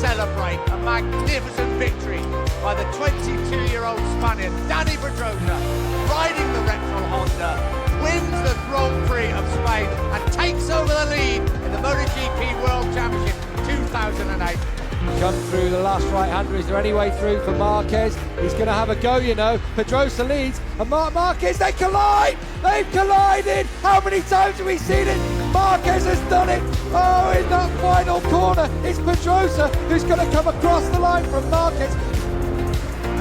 celebrate a magnificent victory by the 22-year-old Spaniard Dani Pedrosa, riding the Repsol Honda, wins the Grand Prix of Spain and takes over the lead in the MotoGP World Championship 2008. Come through the last right-hander. Is there any way through for Marquez? He's going to have a go, you know. Pedrosa leads, and Marquez, they collide! They've collided! How many times have we seen it? Marquez has done it! Oh, in that final corner, it's Pedrosa who's going to come across the line from Marquez.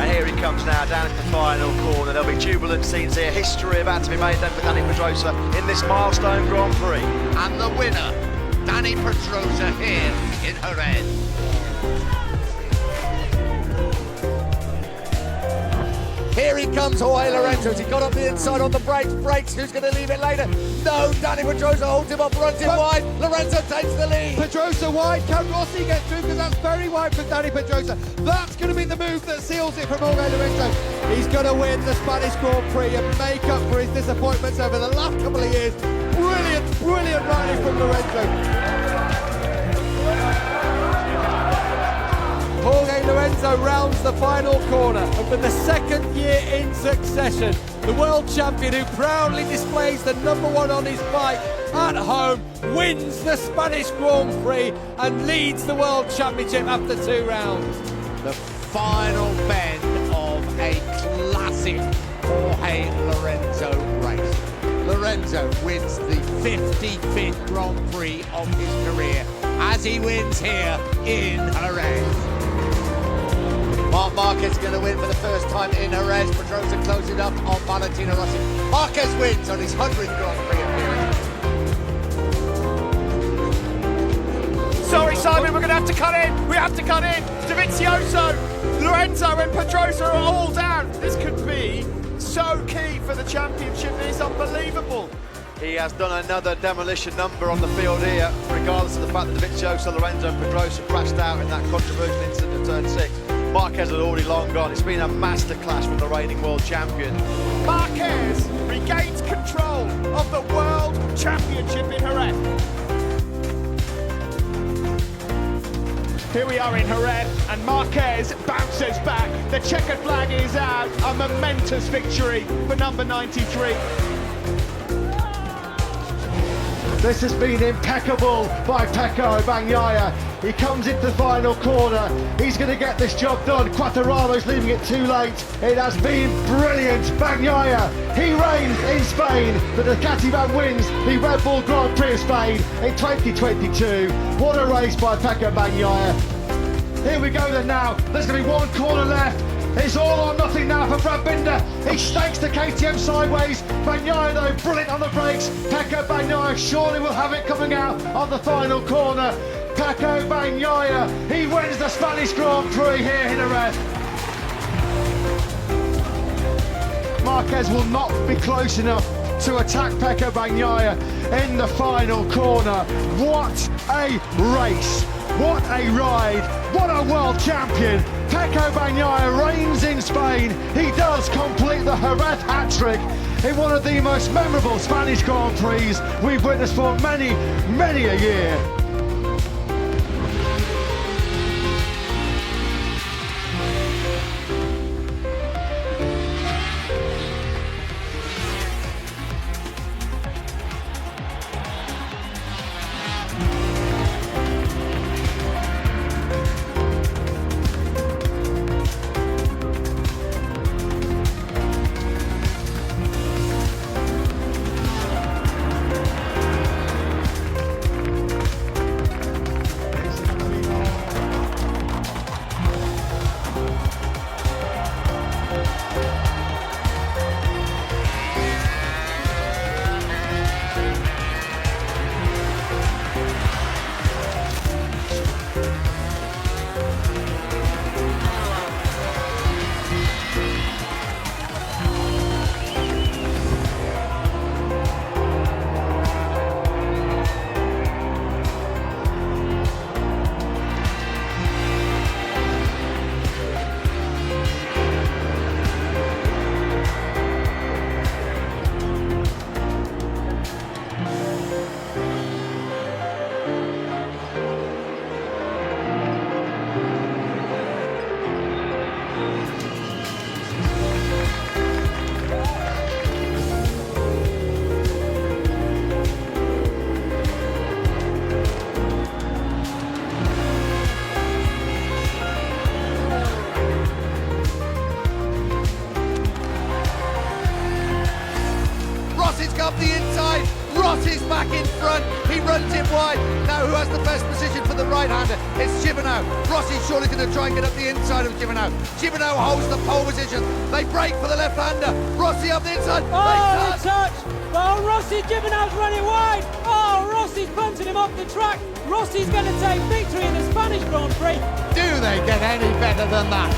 And here he comes now, down in the final corner. There'll be jubilant scenes here. History about to be made then for Dani Pedrosa in this milestone Grand Prix. And the winner, Dani Pedrosa, here in Jerez. Here he comes, Jorge Lorenzo. He got up the inside on the brakes. Who's going to leave it later? No, Dani Pedrosa holds him up, runs him wide. Lorenzo takes the lead. Pedrosa wide. Can Rossi get through? Because that's very wide for Dani Pedrosa. That's going to be the move that seals it from Jorge Lorenzo. He's going to win the Spanish Grand Prix and make up for his disappointments over the last couple of years. Brilliant riding from Lorenzo. Jorge Lorenzo rounds the final corner, and for the second year in succession, the world champion who proudly displays the #1 on his bike at home wins the Spanish Grand Prix and leads the world championship after 2 rounds. The final bend of a classic Jorge Lorenzo race. Lorenzo wins the 55th Grand Prix of his career as he wins here in Jerez. Marc Marquez is going to win for the first time in Jerez. Pedrosa closing up on Valentino Rossi. Marquez wins on his 100th Grand Prix appearance. Sorry, Simon, we're going to have to cut in. We have to cut in. Dovizioso, Lorenzo and Pedrosa are all down. This could be so key for the championship. It's unbelievable. He has done another demolition number on the field here, regardless of the fact that Dovizioso, Lorenzo and Pedrosa crashed out in that controversial incident of turn 6. Marquez had already long gone. It's been a masterclass from the reigning world champion. Marquez regains control of the world championship in Jerez. Here we are in Jerez, and Marquez bounces back. The checkered flag is out. A momentous victory for number 93. This has been impeccable by peccobagnaia. He comes into the final corner. He's going to get this job done. Quartararo's leaving it too late. It has been brilliant. Bagnaia, he reigns in Spain. The Ducati van wins the Red Bull Grand Prix of Spain in 2022. What a race by peccobagnaia. Here we go then now. There's going to be one corner left. It's all or nothing now for Brad Binder. He stakes the KTM sideways. Bagnaia though, brilliant on the brakes. Peccobagnaia surely will have it coming out of the final corner. Peccobagnaia, he wins the Spanish Grand Prix here in Jerez. Marquez will not be close enough to attack Peccobagnaia in the final corner. What a race, what a ride, what a world champion. Peccobagnaia reigns in Spain. He does complete the Jerez hat-trick in one of the most memorable Spanish Grand Prix we've witnessed for many a year. go up the inside. Rossi's back in front. He runs it wide. Now who has the best position for the right-hander? It's Gibernau. Rossi's surely going to try and get up the inside of Gibernau. Gibernau holds the pole position. They break for the left-hander. Rossi up the inside. Oh, the touch! Oh, Rossi, Gibernau's running wide. Oh, Rossi's punching him off the track. Rossi's going to take victory in the Spanish Grand Prix. Do they get any better than that?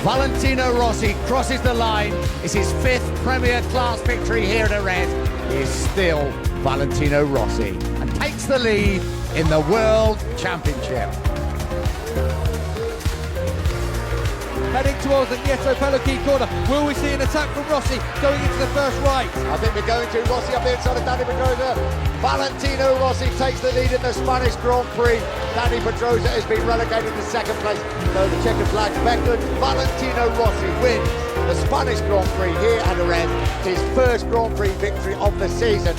Valentino Rossi crosses the line. It's his 5th Premier Class victory here at Jerez. He is still Valentino Rossi and takes the lead in the World Championship. Heading towards the Nieto Pelucchi corner. Will we see an attack from Rossi going into the first right? I think we're going to. Rossi up the inside of Dani Pedrosa. Valentino Rossi takes the lead in the Spanish Grand Prix. Dani Pedrosa has been relegated to 2nd place. So the checkered flag beckoned. Valentino Rossi wins the Spanish Grand Prix here at Jerez. His 1st Grand Prix victory of the season.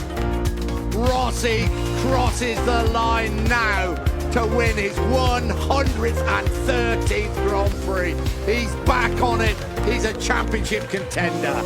Rossi crosses the line now to win his 113th Grand Prix. He's back on it. He's a championship contender.